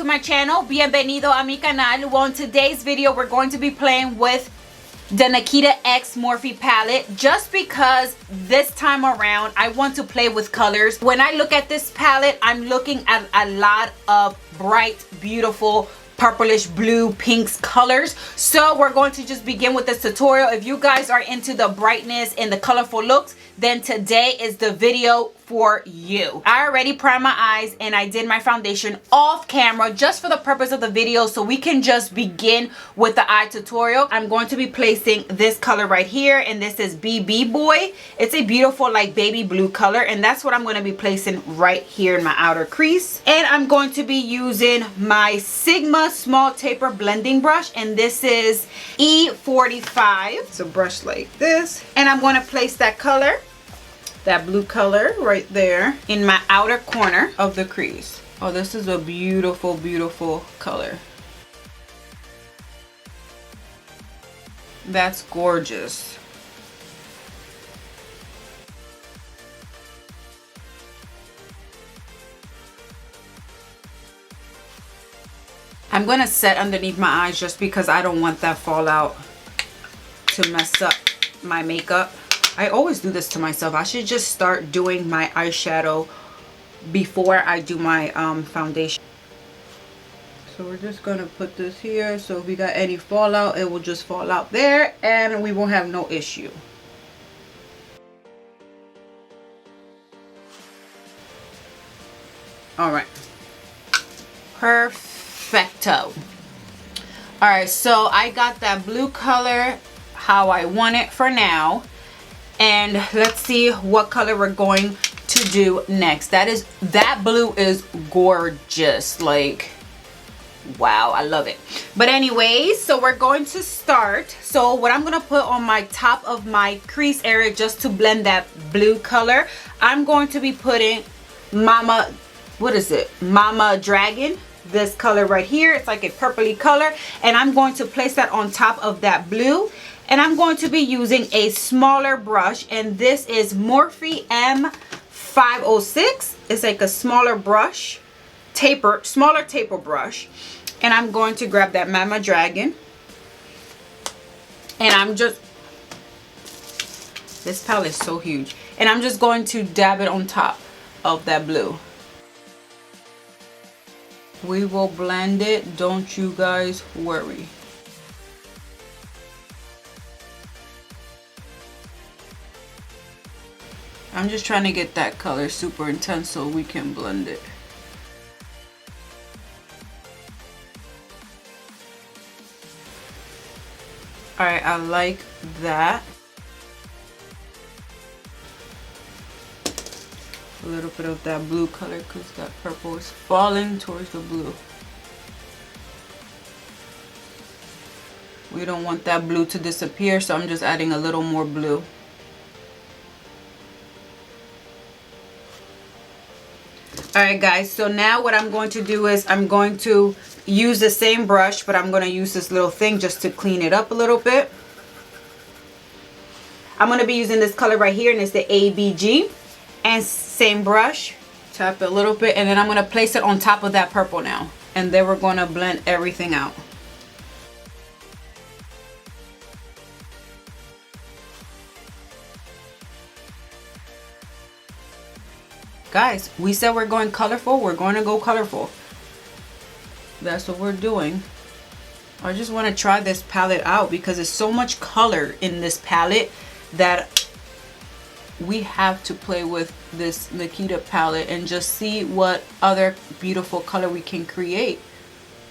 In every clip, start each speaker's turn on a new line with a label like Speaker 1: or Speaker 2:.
Speaker 1: to my channel. Bienvenido a mi canal. Well, in today's video, we're going to be playing with the Nikita X Morphe palette, just because this time around I want to play with colors. When I look at this palette, I'm looking at a lot of bright, beautiful purplish, blue, pinks colors. So we're going to just begin with this tutorial. If you guys are into the brightness and the colorful looks, then today is the video for you. I already primed my eyes and I did my foundation off camera just for the purpose of the video, so we can just begin with the eye tutorial. I'm going to be placing this color right here, and this is BB Boy. It's a beautiful like baby blue color, and that's what I'm going to be placing right here in my outer crease. And I'm going to be using my Sigma small taper blending brush, and this is E45. It's a brush like this, and I'm going to place that color, that blue color right there, in my outer corner of the crease. Oh, this is a beautiful, beautiful color. That's gorgeous. I'm gonna set underneath my eyes just because I don't want that fallout to mess up my makeup. I always do this to myself. I should just start doing my eyeshadow before I do my foundation. So we're just gonna put this here, so if we got any fallout, it will just fall out there and we won't have no issue. All right, perfecto. All right, so I got that blue color how I want it for now. And let's see what color we're going to do next. That blue is gorgeous. Like, wow, I love it. But anyways, so we're going to start. So what I'm gonna put on my top of my crease area just to blend that blue color, I'm going to be putting Mama Dragon, this color right here. It's like a purpley color, and I'm going to place that on top of that blue. And I'm going to be using a smaller brush, and this is Morphe M506. It's like a smaller brush, smaller taper brush. And I'm going to grab that Mama Dragon, and this palette is so huge, and I'm just going to dab it on top of that blue. We will blend it, don't you guys worry. I'm just trying to get that color super intense so we can blend it. Alright, I like that. A little bit of that blue color because that purple is falling towards the blue. We don't want that blue to disappear, so I'm just adding a little more blue. Alright guys, so now what I'm going to do is I'm going to use the same brush, but I'm going to use this little thing just to clean it up a little bit. I'm going to be using this color right here, and it's the ABG. And same brush, tap it a little bit, and then I'm going to place it on top of that purple now. And then we're going to blend everything out. Guys, we said we're going colorful. We're going to go colorful. That's what we're doing. I just want to try this palette out because there's so much color in this palette that we have to play with this Nikita palette and just see what other beautiful color we can create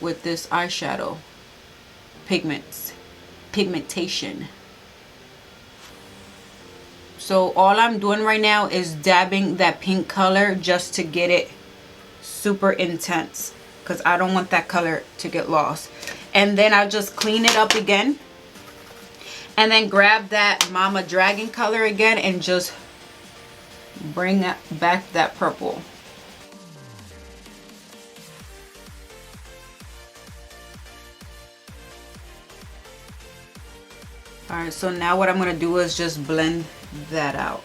Speaker 1: with this eyeshadow pigmentation. So all I'm doing right now is dabbing that pink color just to get it super intense, because I don't want that color to get lost. And then I'll just clean it up again, and then grab that Mama Dragon color again and just bring back that purple. Alright, so now what I'm going to do is just blend that out.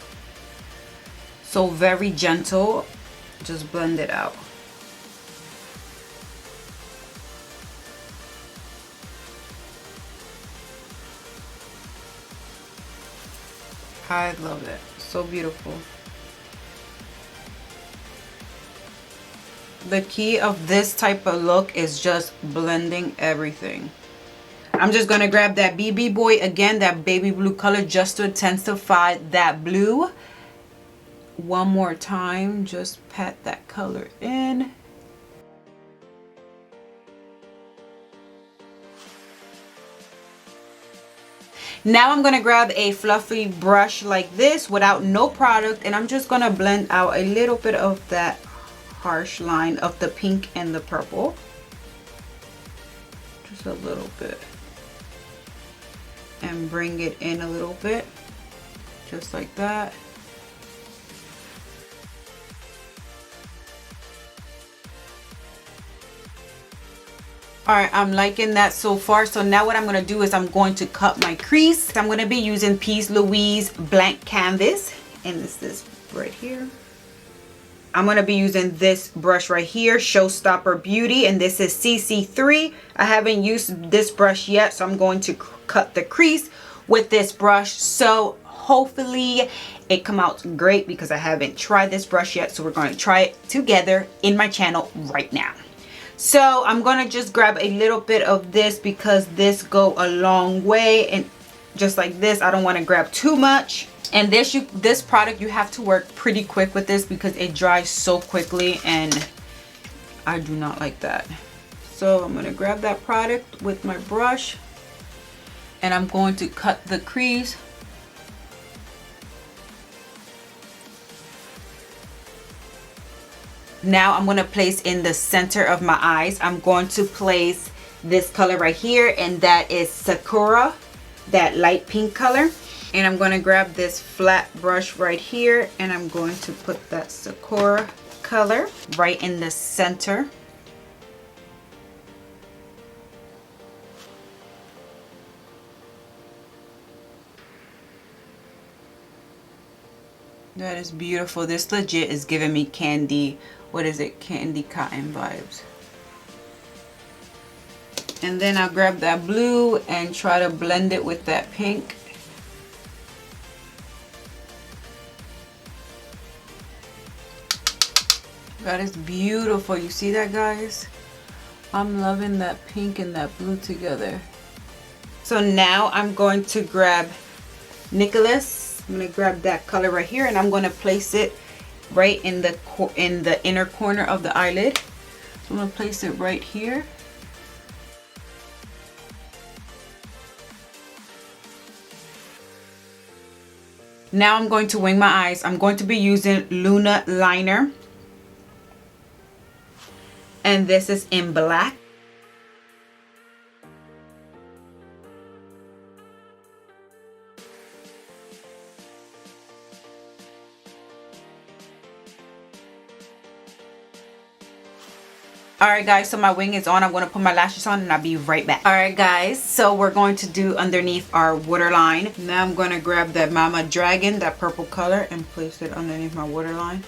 Speaker 1: So very gentle, just blend it out. I love it. So beautiful. The key of this type of look is just blending everything. I'm just going to grab that BB Boy again, that baby blue color, just to intensify that blue. One more time, just pat that color in. Now I'm going to grab a fluffy brush like this without no product, and I'm just going to blend out a little bit of that harsh line of the pink and the purple. Just a little bit. And bring it in a little bit. Just like that. Alright, I'm liking that so far. So now what I'm going to do is I'm going to cut my crease. I'm going to be using Peace Louise blank canvas. And this is right here. I'm going to be using this brush right here, Showstopper Beauty. And this is CC3. I haven't used this brush yet, so I'm going to cut the crease with this brush. So hopefully it come out great because I haven't tried this brush yet. So we're going to try it together in my channel right now. So I'm going to just grab a little bit of this because this go a long way, and just like this, I don't want to grab too much. And this product, you have to work pretty quick with this because it dries so quickly, and I do not like that. So I'm going to grab that product with my brush, and I'm going to cut the crease. Now I'm going to place in the center of my eyes. I'm going to place this color right here, and that is Sakura, that light pink color. And I'm going to grab this flat brush right here, and I'm going to put that Sakura color right in the center. That is beautiful. This legit is giving me candy, what is it? Candy cotton vibes. And then I'll grab that blue and try to blend it with that pink. That is beautiful. You see that, guys? I'm loving that pink and that blue together. So now I'm going to grab Nicholas. I'm going to grab that color right here, and I'm going to place it right in the inner corner of the eyelid. So I'm going to place it right here. Now I'm going to wing my eyes. I'm going to be using Luna liner. And this is in black. Alright guys, so my wing is on. I'm going to put my lashes on and I'll be right back. Alright guys, so we're going to do underneath our waterline. Now I'm going to grab that Mama Dragon, that purple color, and place it underneath my waterline.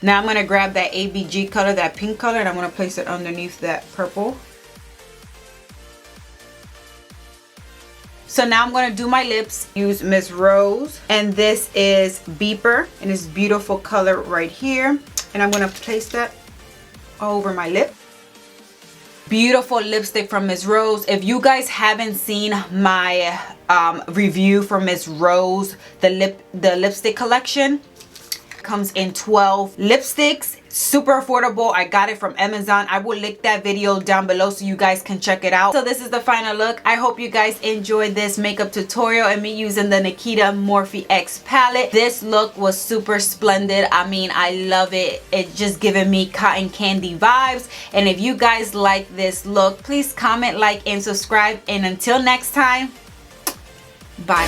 Speaker 1: Now I'm going to grab that ABG color, that pink color, and I'm going to place it underneath that purple. So now I'm going to do my lips. Use Miss Rose, and this is Beeper, and this beautiful color right here. And I'm going to place that all over my lip. Beautiful lipstick from Miss Rose. If you guys haven't seen my review for Miss Rose, the lipstick collection, comes in 12 lipsticks. Super affordable. I got it from Amazon. I will link that video down below so you guys can check it out. So this is the final look. I hope you guys enjoyed this makeup tutorial and me using the Nikita Morphe X palette. This look was super splendid. I mean, I love it. It's just giving me cotton candy vibes. And if you guys like this look, please comment, like, and subscribe. And until next time, bye.